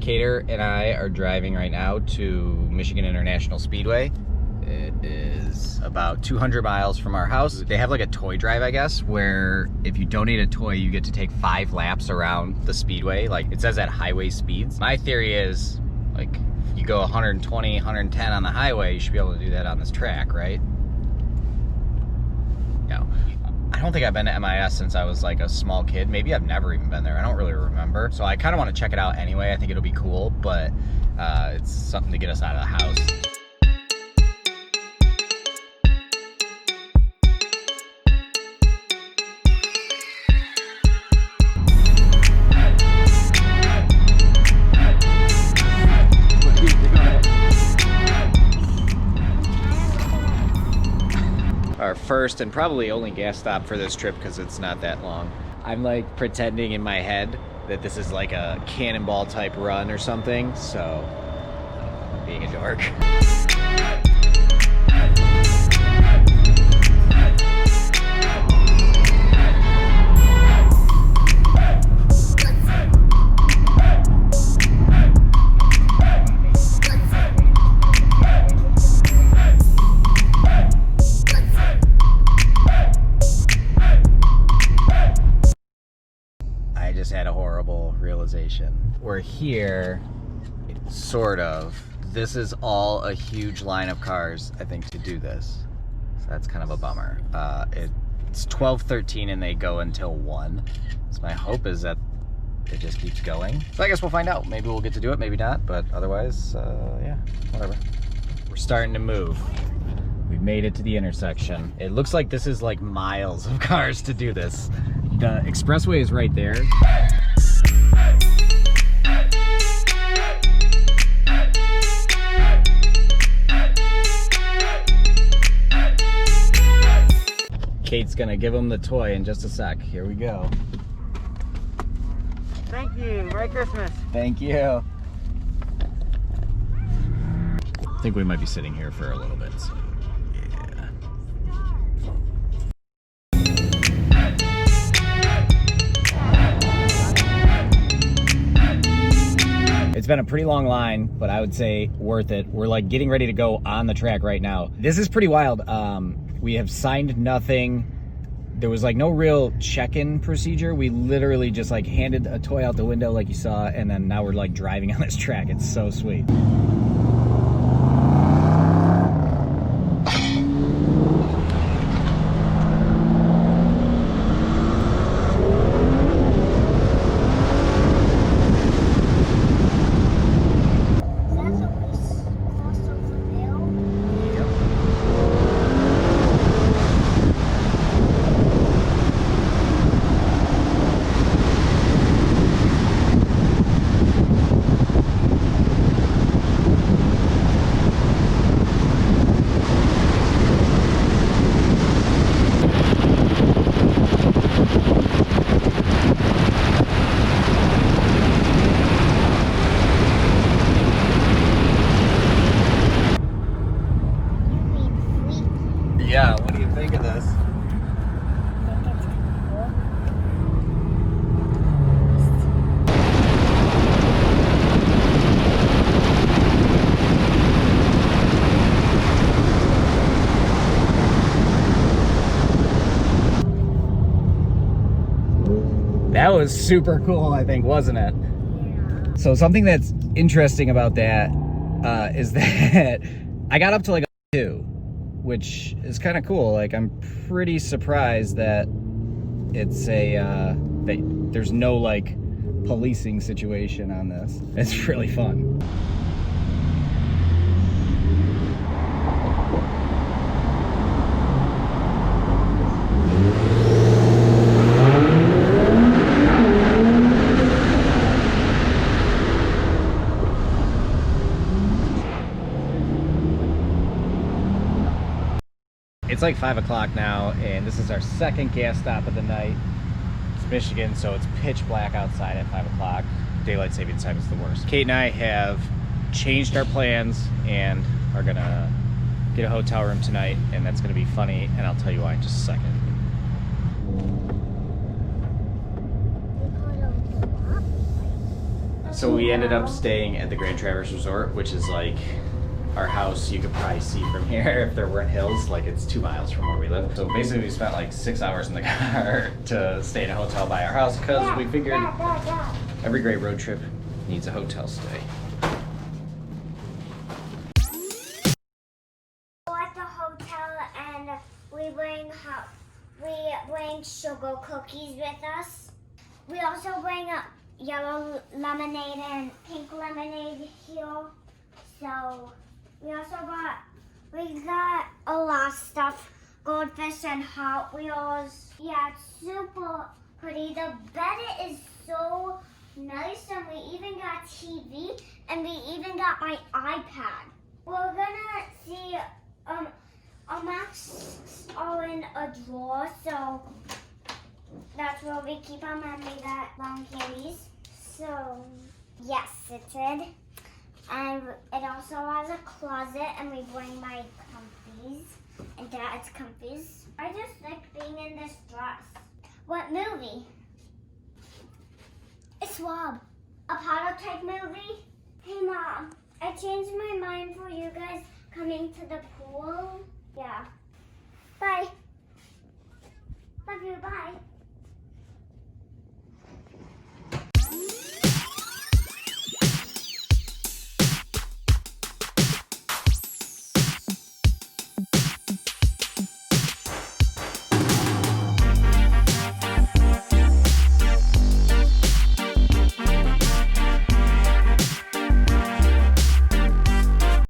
Cater and I are driving right now to Michigan International Speedway. It is about 200 miles from our house. They have like a toy drive, I guess, where if you donate a toy, you get to take 5 laps around the speedway. Like it says at highway speeds. My theory is, like, if you go 120, 110 on the highway, you should be able to do that on this track, right? No. I don't think I've been to MIS since I was like a small kid. Maybe I've never even been there. I don't really remember. So I kind of want to check it out anyway. I think it'll be cool, but it's something to get us out of the house. Our first and probably only gas stop for this trip because it's not that long. I'm like pretending in my head that this is like a cannonball type run or something, so being a dork. Had a horrible realization. We're here, sort of. This is all a huge line of cars, I think, to do this. So that's kind of a bummer. It's 12:13 and they go until 1. So my hope is that it just keeps going. So I guess we'll find out. Maybe we'll get to do it, maybe not, but otherwise, yeah, whatever. We're starting to move. We've made it to the intersection. It looks like this is like miles of cars to do this. The expressway is right there. Kate's gonna give him the toy in just a sec. Here we go. Thank you. Merry Christmas. Thank you. I think we might be sitting here for a little bit. So. It's been a pretty long line, but I would say worth it. We're like getting ready to go on the track right now. This is pretty wild. We have signed nothing. There was like no real check-in procedure. We literally just like handed a toy out the window like you saw, and then now we're like driving on this track. It's so sweet. Yeah, what do you think of this? That was super cool, I think, wasn't it? Yeah. So something that's interesting about that is that I got up to like a 2. Which is kind of cool. Like, I'm pretty surprised that it's that there's no like policing situation on this. It's really fun. It's like 5 o'clock now, and this is our second gas stop of the night. It's Michigan, so it's pitch black outside at 5 o'clock. Daylight savings time is the worst. Kate and I have changed our plans and are gonna get a hotel room tonight, and that's gonna be funny, and I'll tell you why in just a second. So we ended up staying at the Grand Traverse Resort, which is like our house. You could probably see from here if there weren't hills. Like it's 2 miles from where we live. So basically we spent like 6 hours in the car to stay in a hotel by our house because we figured every great road trip needs a hotel stay. We're at the hotel and we bring sugar cookies with us. We also bring a yellow lemonade and pink lemonade here. So we got a lot of stuff, goldfish and Hot Wheels. Yeah, it's super pretty. The bed is so nice, and we even got TV, and we even got my iPad. We're gonna see our maps are in a drawer, so that's where we keep them, and we got long candies. So yes, it did. And it also has a closet, and we bring my comfies and Dad's comfies. I just like being in this dress. What movie? It's Swab. A prototype movie? Hey Mom, I changed my mind for you guys coming to the pool. Yeah. Bye. Love you, bye.